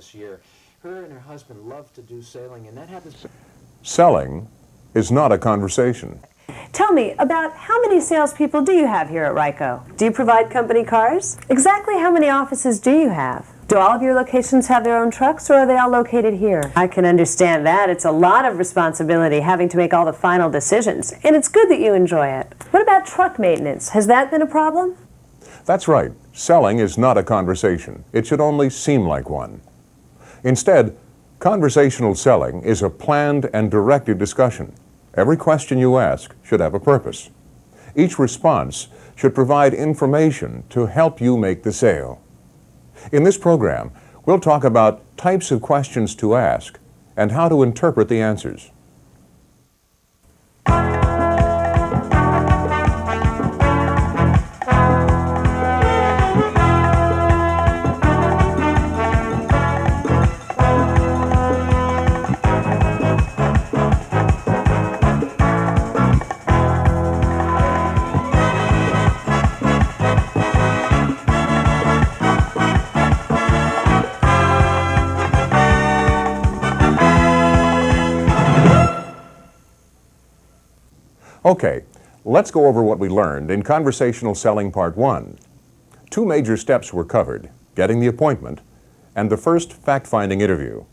this year. Her and her husband love to do sailing, and that happens. Selling is not a conversation. Tell me, about how many salespeople do you have here at RICO? Do you provide company cars? Exactly how many offices do you have? Do all of your locations have their own trucks, or are they all located here? I can understand that. It's a lot of responsibility having to make all the final decisions, and it's good that you enjoy it. What about truck maintenance? Has that been a problem? That's right. Selling is not a conversation. It should only seem like one. Instead, conversational selling is a planned and directed discussion. Every question you ask should have a purpose. Each response should provide information to help you make the sale. In this program, we'll talk about types of questions to ask and how to interpret the answers. Okay, let's go over what we learned in Conversational Selling Part 1. Two major steps were covered: getting the appointment and the first fact-finding interview.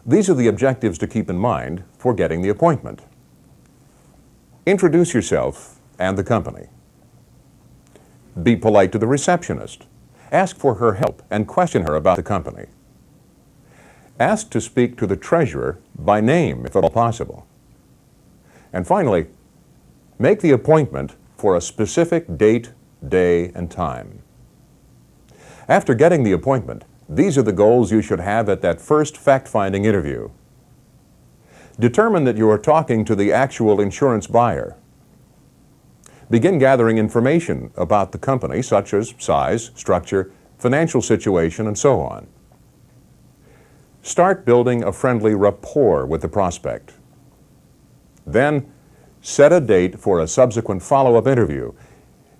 These are the objectives to keep in mind for getting the appointment. Introduce yourself and the company. Be polite to the receptionist. Ask for her help and question her about the company. Ask to speak to the treasurer by name if at all possible. And finally, make the appointment for a specific date, day, and time. After getting the appointment, these are the goals you should have at that first fact-finding interview. Determine that you are talking to the actual insurance buyer. Begin gathering information about the company, such as size, structure, financial situation, and so on. Start building a friendly rapport with the prospect. Then, set a date for a subsequent follow-up interview,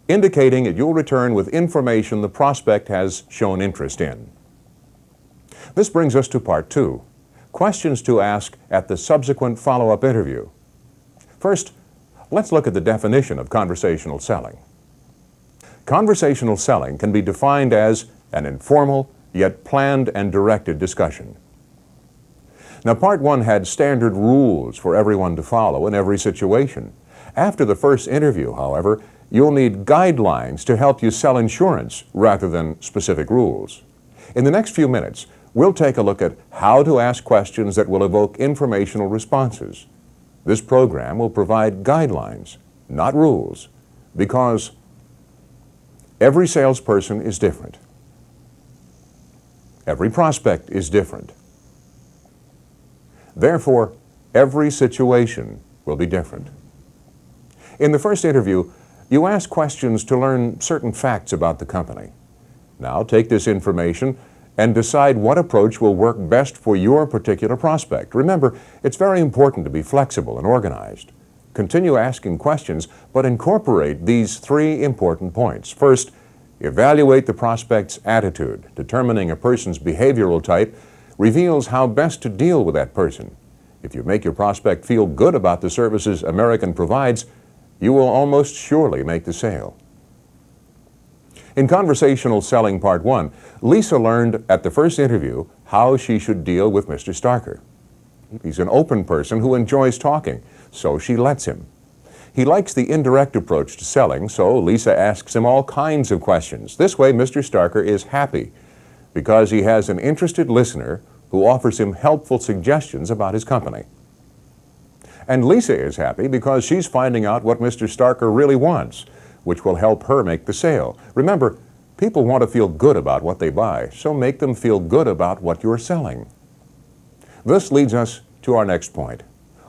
indicating that you'll return with information the prospect has shown interest in. This brings us to Part 2, questions to ask at the subsequent follow-up interview. First, let's look at the definition of conversational selling. Conversational selling can be defined as an informal, yet planned and directed discussion. Now, Part 1 had standard rules for everyone to follow in every situation. After the first interview, however, you'll need guidelines to help you sell insurance rather than specific rules. In the next few minutes, we'll take a look at how to ask questions that will evoke informational responses. This program will provide guidelines, not rules, because every salesperson is different. Every prospect is different. Therefore, every situation will be different. In the first interview, you ask questions to learn certain facts about the company. Now, take this information and decide what approach will work best for your particular prospect. Remember, it's very important to be flexible and organized. Continue asking questions, but incorporate these three important points. First, evaluate the prospect's attitude. Determining a person's behavioral type reveals how best to deal with that person. If you make your prospect feel good about the services American provides, you will almost surely make the sale. In Conversational Selling Part 1, Lisa learned at the first interview how she should deal with Mr. Starker. He's an open person who enjoys talking, so she lets him. He likes the indirect approach to selling, so Lisa asks him all kinds of questions. This way, Mr. Starker is happy because he has an interested listener who offers him helpful suggestions about his company. And Lisa is happy because she's finding out what Mr. Starker really wants, which will help her make the sale. Remember, people want to feel good about what they buy, so make them feel good about what you're selling. This leads us to our next point.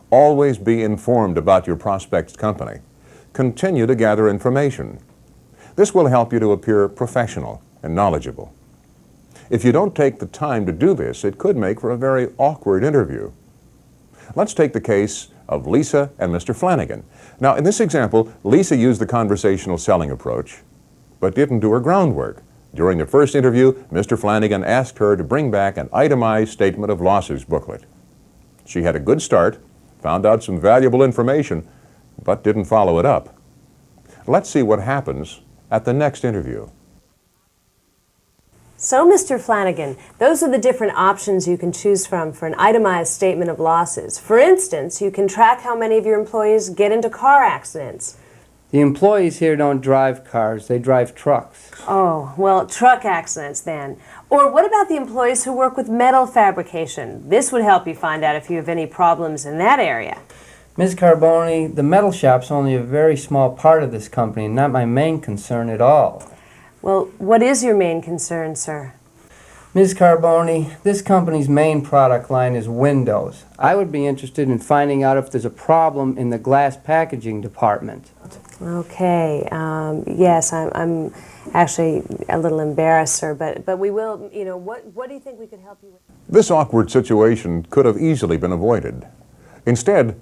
Always be informed about your prospect's company. Continue to gather information. This will help you to appear professional and knowledgeable. If you don't take the time to do this, it could make for a very awkward interview. Let's take the case of Lisa and Mr. Flanagan. Now, in this example, Lisa used the conversational selling approach, but didn't do her groundwork. During the first interview, Mr. Flanagan asked her to bring back an itemized statement of losses booklet. She had a good start, found out some valuable information, but didn't follow it up. Let's see what happens at the next interview. So, Mr. Flanagan, those are the different options you can choose from for an itemized statement of losses. For instance, you can track how many of your employees get into car accidents. The employees here don't drive cars, they drive trucks. Oh, well, truck accidents then. Or what about the employees who work with metal fabrication? This would help you find out if you have any problems in that area. Ms. Carboni, the metal shop's only a very small part of this company and not my main concern at all. Well, what is your main concern, sir? Ms. Carboni, this company's main product line is windows. I would be interested in finding out if there's a problem in the glass packaging department. Okay, yes, I'm actually a little embarrassed, sir, but we will, what do you think we could help you with? This awkward situation could have easily been avoided. Instead,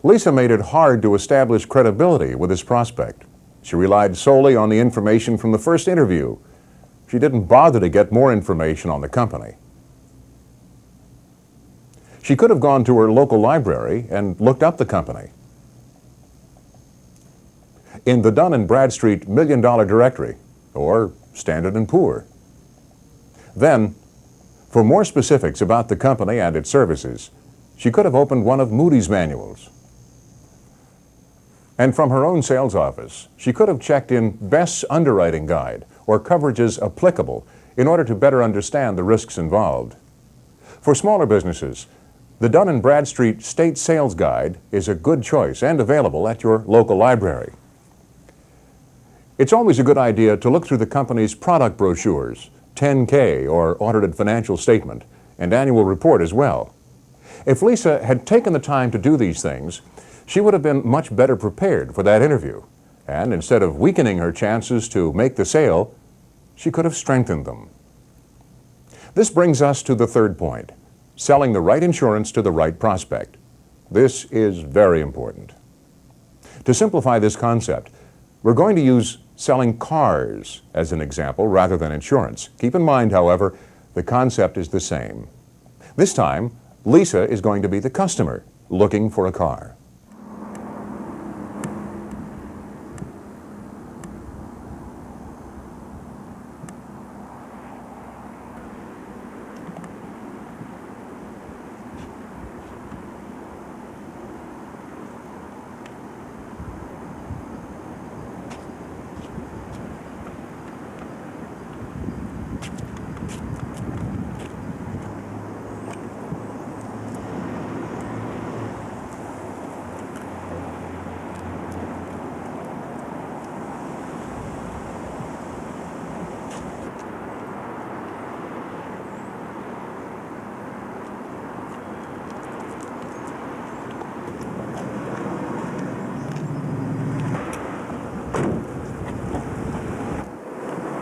Lisa made it hard to establish credibility with his prospect. She relied solely on the information from the first interview. She didn't bother to get more information on the company. She could have gone to her local library and looked up the company. In the Dun & Bradstreet $1 Million Directory, or Standard & Poor. Then, for more specifics about the company and its services, she could have opened one of Moody's manuals. And from her own sales office, she could have checked in Best's underwriting guide or coverages applicable in order to better understand the risks involved. For smaller businesses, the Dun & Bradstreet State Sales Guide is a good choice and available at your local library. It's always a good idea to look through the company's product brochures, 10K or audited financial statement, and annual report as well. If Lisa had taken the time to do these things, she would have been much better prepared for that interview. And instead of weakening her chances to make the sale, she could have strengthened them. This brings us to the third point, selling the right insurance to the right prospect. This is very important. To simplify this concept, we're going to use selling cars as an example rather than insurance. Keep in mind, however, the concept is the same. This time, Lisa is going to be the customer looking for a car.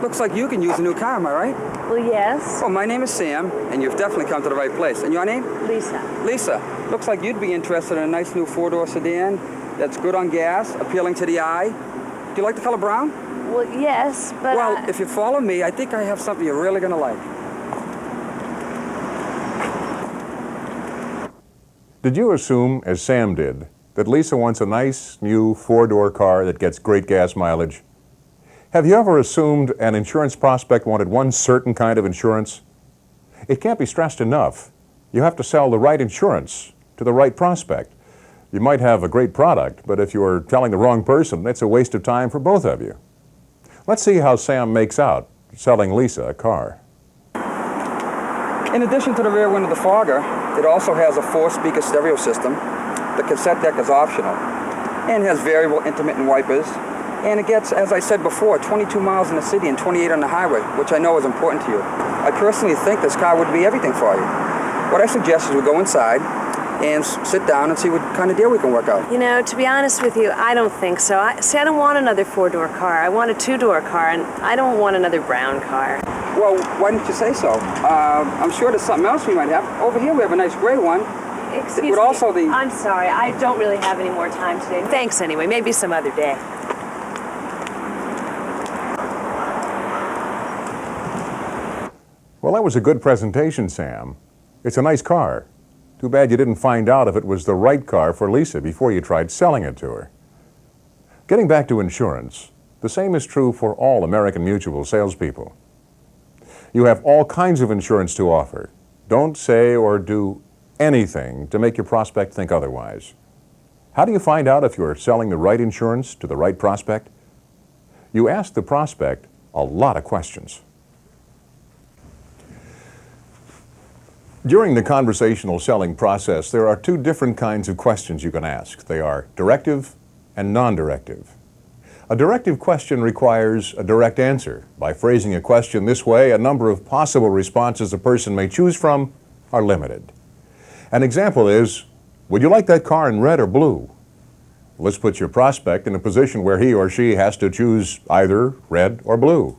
Looks like you can use a new car, am I right? Well, yes. Oh, my name is Sam, and you've definitely come to the right place. And your name? Lisa. Lisa. Looks like you'd be interested in a nice new four-door sedan that's good on gas, appealing to the eye. Do you like the color brown? Well, yes, but Well, if you follow me, I think I have something you're really going to like. Did you assume, as Sam did, that Lisa wants a nice, new four-door car that gets great gas mileage? Have you ever assumed an insurance prospect wanted one certain kind of insurance? It can't be stressed enough. You have to sell the right insurance to the right prospect. You might have a great product, but if you're telling the wrong person, it's a waste of time for both of you. Let's see how Sam makes out selling Lisa a car. In addition to the rear window defogger, it also has a 4-speaker stereo system. The cassette deck is optional and has variable intermittent wipers. And it gets, as I said before, 22 miles in the city and 28 on the highway, which I know is important to you. I personally think this car would be everything for you. What I suggest is we go inside and sit down and see what kind of deal we can work out. You know, to be honest with you, I don't think so. I don't want another four-door car. I want a two-door car, and I don't want another brown car. Well, why didn't you say so? I'm sure there's something else we might have. Over here we have a nice gray one. Excuse But also me. the- I'm sorry. I don't really have any more time today. Thanks anyway. Maybe some other day. Well, that was a good presentation, Sam. It's a nice car. Too bad you didn't find out if it was the right car for Lisa before you tried selling it to her. Getting back to insurance, the same is true for all American Mutual salespeople. You have all kinds of insurance to offer. Don't say or do anything to make your prospect think otherwise. How do you find out if you're selling the right insurance to the right prospect? You ask the prospect a lot of questions. During the conversational selling process, there are two different kinds of questions you can ask. They are directive and non-directive. A directive question requires a direct answer. By phrasing a question this way, a number of possible responses a person may choose from are limited. An example is, would you like that car in red or blue? Let's put your prospect in a position where he or she has to choose either red or blue.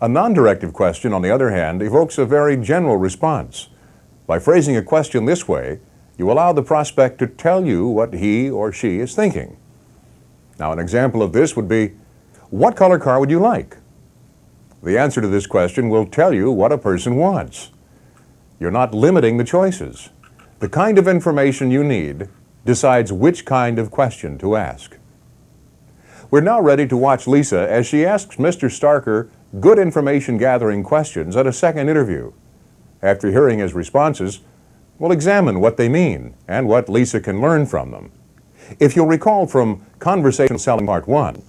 A non-directive question, on the other hand, evokes a very general response. By phrasing a question this way, you allow the prospect to tell you what he or she is thinking. Now, an example of this would be, what color car would you like? The answer to this question will tell you what a person wants. You're not limiting the choices. The kind of information you need decides which kind of question to ask. We're now ready to watch Lisa as she asks Mr. Starker good information gathering questions at a second interview. After hearing his responses, we'll examine what they mean and what Lisa can learn from them. If you'll recall from Conversational Selling Part 1,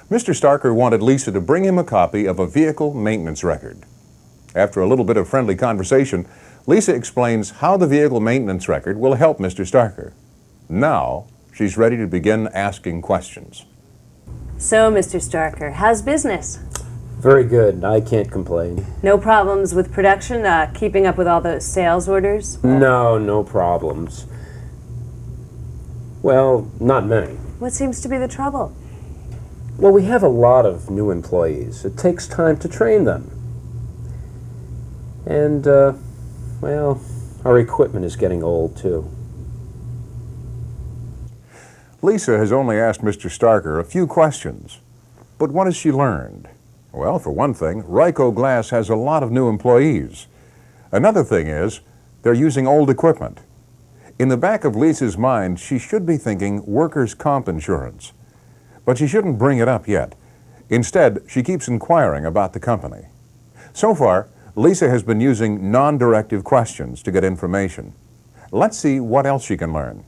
Mr. Starker wanted Lisa to bring him a copy of a vehicle maintenance record. After a little bit of friendly conversation, Lisa explains how the vehicle maintenance record will help Mr. Starker. Now, she's ready to begin asking questions. So, Mr. Starker, how's business? Very good. I can't complain. No problems with production, keeping up with all those sales orders? No problems. Well, not many. What seems to be the trouble? Well, we have a lot of new employees. It takes time to train them. And, well, our equipment is getting old, too. Lisa has only asked Mr. Starker a few questions, but what has she learned? Well, for one thing, Ryco Glass has a lot of new employees. Another thing is, they're using old equipment. In the back of Lisa's mind, she should be thinking workers' comp insurance, but she shouldn't bring it up yet. Instead, she keeps inquiring about the company. So far, Lisa has been using non-directive questions to get information. Let's see what else she can learn.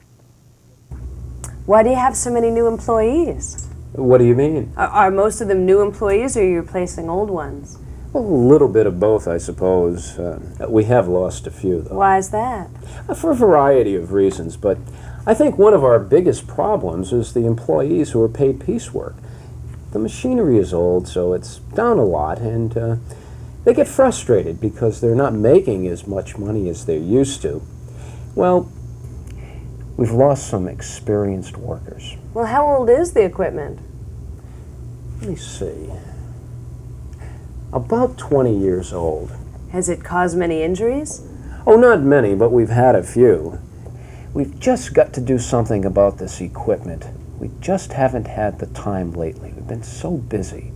Why do you have so many new employees? What do you mean? Are most of them new employees, or are you replacing old ones? Well, a little bit of both, I suppose. We have lost a few, though. Why is that? For a variety of reasons, but I think one of our biggest problems is the employees who are paid piecework. The machinery is old, so it's down a lot, and they get frustrated because they're not making as much money as they're used to. Well, we've lost some experienced workers. Well, how old is the equipment? Let me see. About 20 years old. Has it caused many injuries? Oh, not many, but we've had a few. We've just got to do something about this equipment. We just haven't had the time lately. We've been so busy.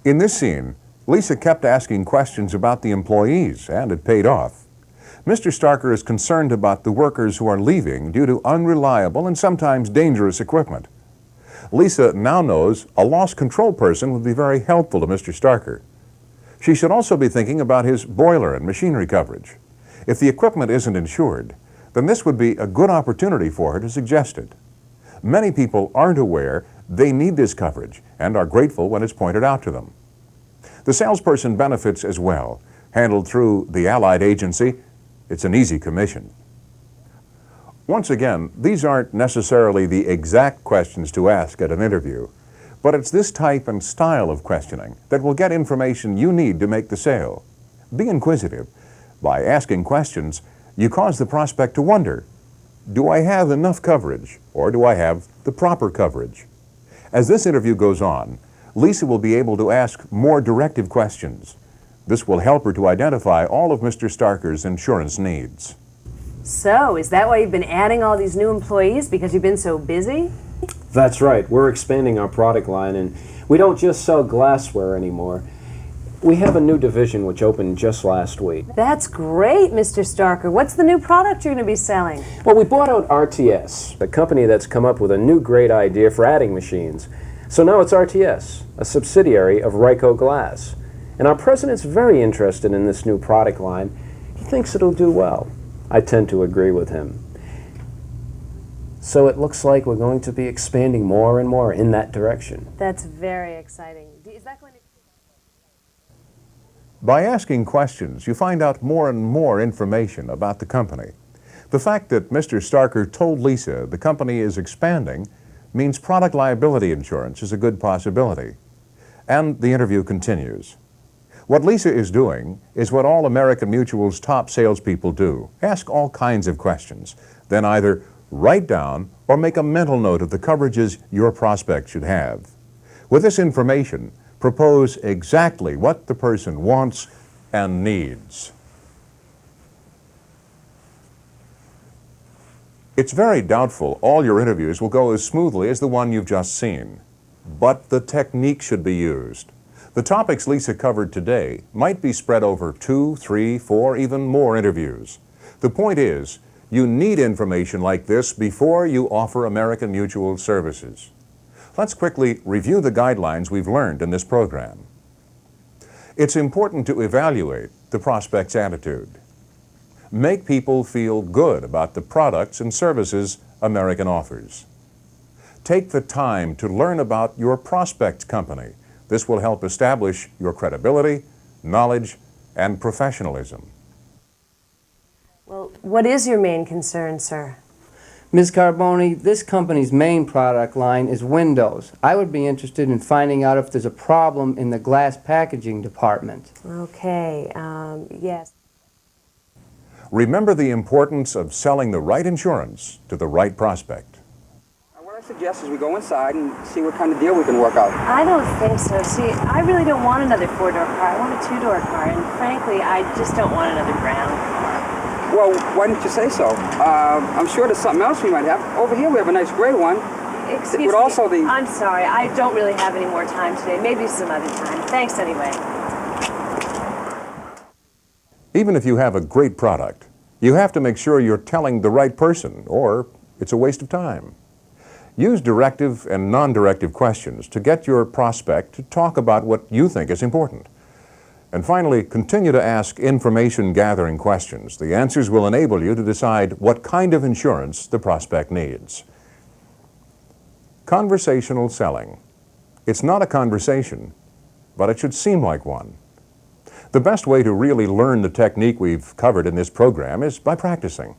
In this scene, Lisa kept asking questions about the employees, and it paid off. Mr. Starker is concerned about the workers who are leaving due to unreliable and sometimes dangerous equipment. Lisa now knows a loss control person would be very helpful to Mr. Starker. She should also be thinking about his boiler and machinery coverage. If the equipment isn't insured, then this would be a good opportunity for her to suggest it. Many people aren't aware they need this coverage and are grateful when it's pointed out to them. The salesperson benefits as well. Handled through the Allied agency, it's an easy commission. Once again, these aren't necessarily the exact questions to ask at an interview, but it's this type and style of questioning that will get information you need to make the sale. Be inquisitive. By asking questions, you cause the prospect to wonder, do I have enough coverage, or do I have the proper coverage? As this interview goes on, Lisa will be able to ask more directive questions. This will help her to identify all of Mr. Starker's insurance needs. So, is that why you've been adding all these new employees? Because you've been so busy? That's right. We're expanding our product line, and we don't just sell glassware anymore. We have a new division which opened just last week. That's great, Mr. Starker. What's the new product you're going to be selling? Well, we bought out RTS, the company that's come up with a new great idea for adding machines. So now it's RTS, a subsidiary of Ryco Glass. And our president's very interested in this new product line. He thinks it'll do well. I tend to agree with him. So it looks like we're going to be expanding more and more in that direction. That's very exciting. Is that going to... By asking questions, you find out more and more information about the company. The fact that Mr. Starker told Lisa the company is expanding means product liability insurance is a good possibility. And the interview continues. What Lisa is doing is what all American Mutual's top salespeople do. Ask all kinds of questions, then either write down or make a mental note of the coverages your prospect should have. With this information, propose exactly what the person wants and needs. It's very doubtful all your interviews will go as smoothly as the one you've just seen, but the technique should be used. The topics Lisa covered today might be spread over 2, 3, 4, even more interviews. The point is, you need information like this before you offer American Mutual services. Let's quickly review the guidelines we've learned in this program. It's important to evaluate the prospect's attitude. Make people feel good about the products and services American offers. Take the time to learn about your prospect's company. This will help establish your credibility, knowledge, and professionalism. Well, what is your main concern, sir? Ms. Carboni, this company's main product line is windows. I would be interested in finding out if there's a problem in the glass packaging department. Okay, yes. Remember the importance of selling the right insurance to the right prospect. What I suggest is we go inside and see what kind of deal we can work out. I don't think so. See, I really don't want another four-door car. I want a two-door car, and frankly, I just don't want another brown car. Well, why didn't you say so? I'm sure there's something else we might have. Over here we have a nice gray one. Excuse me. I'm sorry. I don't really have any more time today. Maybe some other time. Thanks anyway. Even if you have a great product, you have to make sure you're telling the right person, or it's a waste of time. Use directive and non-directive questions to get your prospect to talk about what you think is important. And finally, continue to ask information-gathering questions. The answers will enable you to decide what kind of insurance the prospect needs. Conversational selling. It's not a conversation, but it should seem like one. The best way to really learn the technique we've covered in this program is by practicing.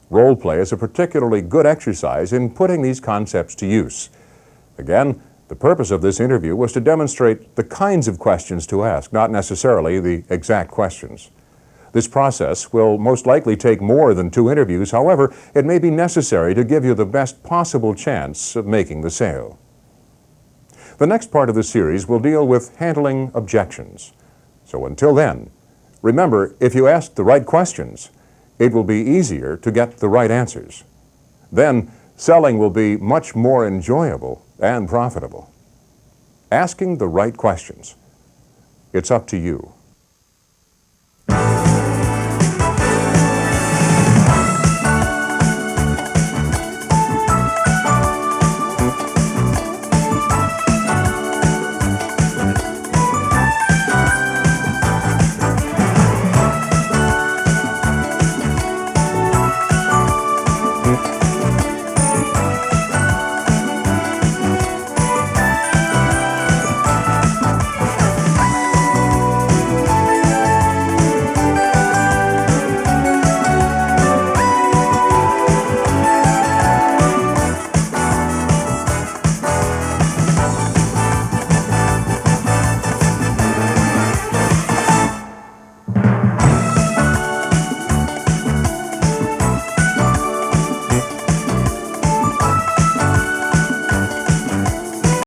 Role play is a particularly good exercise in putting these concepts to use. Again, the purpose of this interview was to demonstrate the kinds of questions to ask, not necessarily the exact questions. This process will most likely take more than 2 interviews. However, it may be necessary to give you the best possible chance of making the sale. The next part of the series will deal with handling objections. So until then, remember, if you ask the right questions, it will be easier to get the right answers. Then, selling will be much more enjoyable and profitable. Asking the right questions. It's up to you.